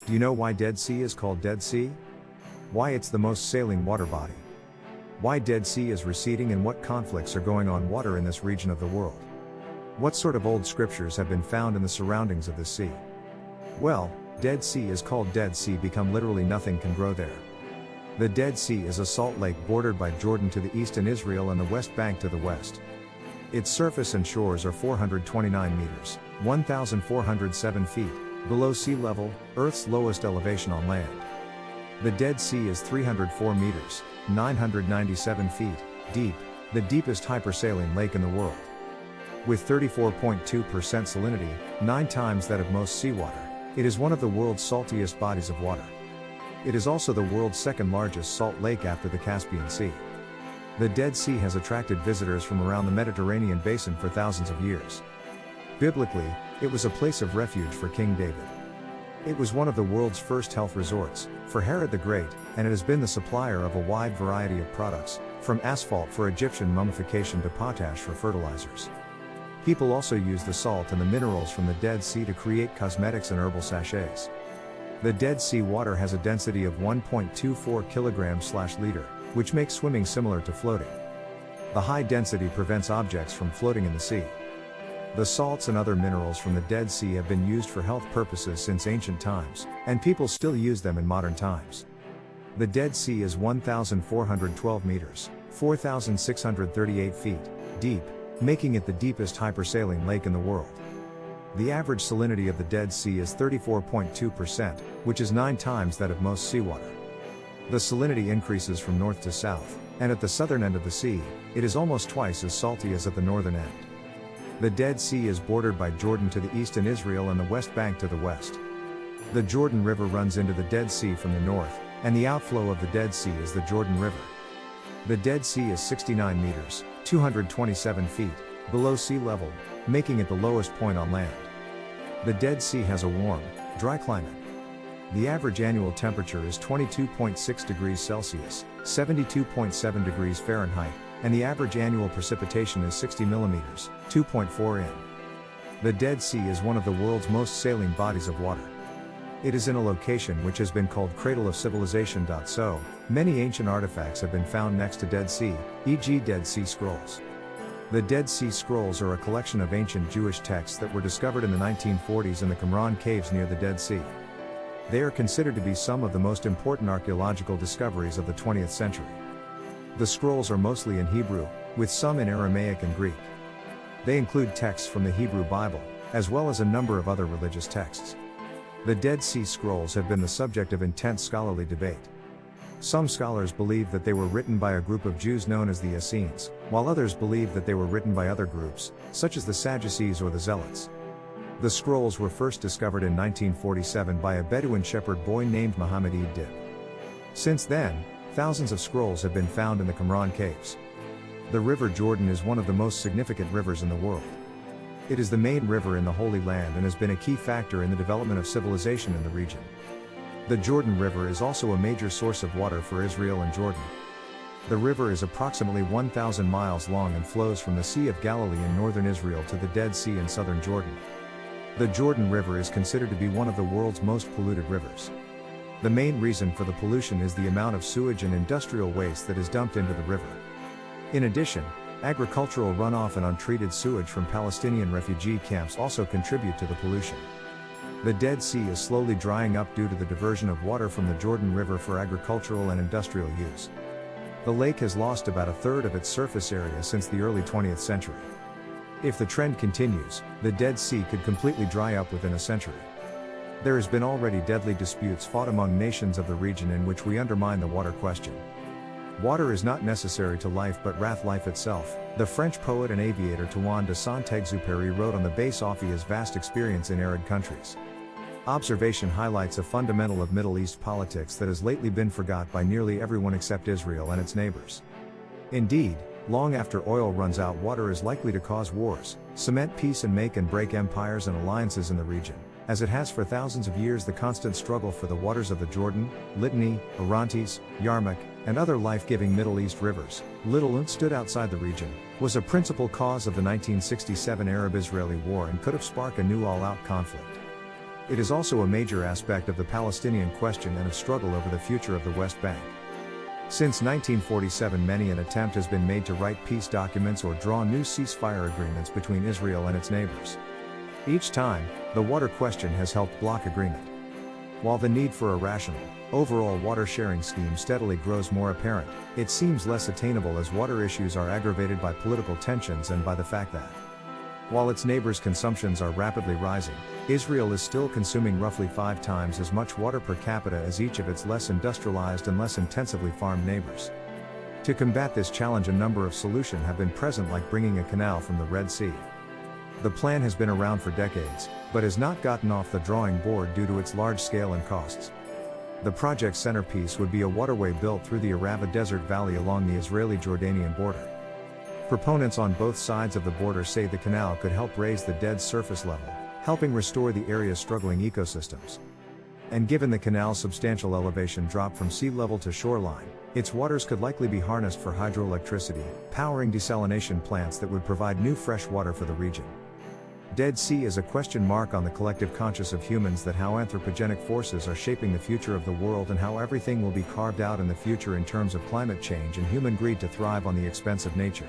Do you know why Dead Sea is called Dead Sea? Why it's the most sailing water body? Why Dead Sea is receding and what conflicts are going on water in this region of the world? What sort of old scriptures have been found in the surroundings of this sea? Well, Dead Sea is called Dead Sea because literally nothing can grow there. The Dead Sea is a salt lake bordered by Jordan to the east and Israel and the West Bank to the west. Its surface and shores are 429 meters, 1,407 feet, below sea level, Earth's lowest elevation on land. The Dead Sea is 304 meters, 997 feet, deep, the deepest hypersaline lake in the world. With 34.2% salinity, 9 times that of most seawater, it is one of the world's saltiest bodies of water. It is also the world's second largest salt lake after the Caspian Sea. The Dead Sea has attracted visitors from around the Mediterranean basin for thousands of years. Biblically, it was a place of refuge for King David. It was one of the world's first health resorts, for Herod the Great, and it has been the supplier of a wide variety of products, from asphalt for Egyptian mummification to potash for fertilizers. People also use the salt and the minerals from the Dead Sea to create cosmetics and herbal sachets. The Dead Sea water has a density of 1.24 kilograms/liter, which makes swimming similar to floating. The high density prevents objects from floating in the sea. The salts and other minerals from the Dead Sea have been used for health purposes since ancient times, and people still use them in modern times. The Dead Sea is 1,412 meters, 4,638 feet, deep, making it the deepest hypersaline lake in the world. The average salinity of the Dead Sea is 34.2%, which is 9 times that of most seawater. The salinity increases from north to south, and at the southern end of the sea, it is almost twice as salty as at the northern end. The Dead Sea is bordered by Jordan to the east and Israel and the West Bank to the west. The Jordan River runs into the Dead Sea from the north, and the outflow of the Dead Sea is the Jordan River. The Dead Sea is 69 meters, 227 feet, below sea level, making it the lowest point on land. The Dead Sea has a warm, dry climate. The average annual temperature is 22.6 degrees Celsius, 72.7 degrees Fahrenheit, and the average annual precipitation is 60 millimeters, 2.4 in. The Dead Sea is one of the world's most saline bodies of water. It is in a location which has been called Cradle of Civilization. So, many ancient artifacts have been found next to Dead Sea, e.g. Dead Sea Scrolls. The Dead Sea Scrolls are a collection of ancient Jewish texts that were discovered in the 1940s in the Qumran caves near the Dead Sea. They are considered to be some of the most important archaeological discoveries of the 20th century. The scrolls are mostly in Hebrew, with some in Aramaic and Greek. They include texts from the Hebrew Bible, as well as a number of other religious texts. The Dead Sea Scrolls have been the subject of intense scholarly debate. Some scholars believe that they were written by a group of Jews known as the Essenes, while others believe that they were written by other groups, such as the Sadducees or the Zealots. The scrolls were first discovered in 1947 by a Bedouin shepherd boy named Muhammad Dib. Since then, thousands of scrolls have been found in the Qumran caves. The River Jordan is one of the most significant rivers in the world. It is the main river in the Holy Land and has been a key factor in the development of civilization in the region. The Jordan River is also a major source of water for Israel and Jordan. The river is approximately 1,000 miles long and flows from the Sea of Galilee in northern Israel to the Dead Sea in southern Jordan. The Jordan River is considered to be one of the world's most polluted rivers. The main reason for the pollution is the amount of sewage and industrial waste that is dumped into the river. In addition, agricultural runoff and untreated sewage from Palestinian refugee camps also contribute to the pollution. The Dead Sea is slowly drying up due to the diversion of water from the Jordan River for agricultural and industrial use. The lake has lost about a third of its surface area since the early 20th century. If the trend continues, the Dead Sea could completely dry up within a century. There has been already deadly disputes fought among nations of the region in which we undermine the water question. Water is not necessary to life but rather life itself, the French poet and aviator Antoine de Saint-Exupéry wrote on the base of his vast experience in arid countries. Observation highlights a fundamental of Middle East politics that has lately been forgot by nearly everyone except Israel and its neighbors. Indeed, long after oil runs out, water is likely to cause wars, cement peace and make and break empires and alliances in the region, as it has for thousands of years. The constant struggle for the waters of the Jordan, Litani, Orontes, Yarmouk, and other life-giving Middle East rivers, little stood outside the region, was a principal cause of the 1967 Arab-Israeli War and could have sparked a new all-out conflict. It is also a major aspect of the Palestinian question and of struggle over the future of the West Bank. Since 1947, many an attempt has been made to write peace documents or draw new ceasefire agreements between Israel and its neighbors. Each time, the water question has helped block agreement. While the need for a rational, overall water sharing scheme steadily grows more apparent, it seems less attainable as water issues are aggravated by political tensions and by the fact that, while its neighbors' consumptions are rapidly rising, Israel is still consuming roughly 5 times as much water per capita as each of its less industrialized and less intensively farmed neighbors. To combat this challenge, a number of solutions have been present, like bringing a canal from the Red Sea. The plan has been around for decades, but has not gotten off the drawing board due to its large scale and costs. The project's centerpiece would be a waterway built through the Arava Desert Valley along the Israeli-Jordanian border. Proponents on both sides of the border say the canal could help raise the dead's surface level, helping restore the area's struggling ecosystems. And given the canal's substantial elevation drop from sea level to shoreline, its waters could likely be harnessed for hydroelectricity, powering desalination plants that would provide new fresh water for the region. Dead Sea is a question mark on the collective conscious of humans that how anthropogenic forces are shaping the future of the world and how everything will be carved out in the future in terms of climate change and human greed to thrive on the expense of nature.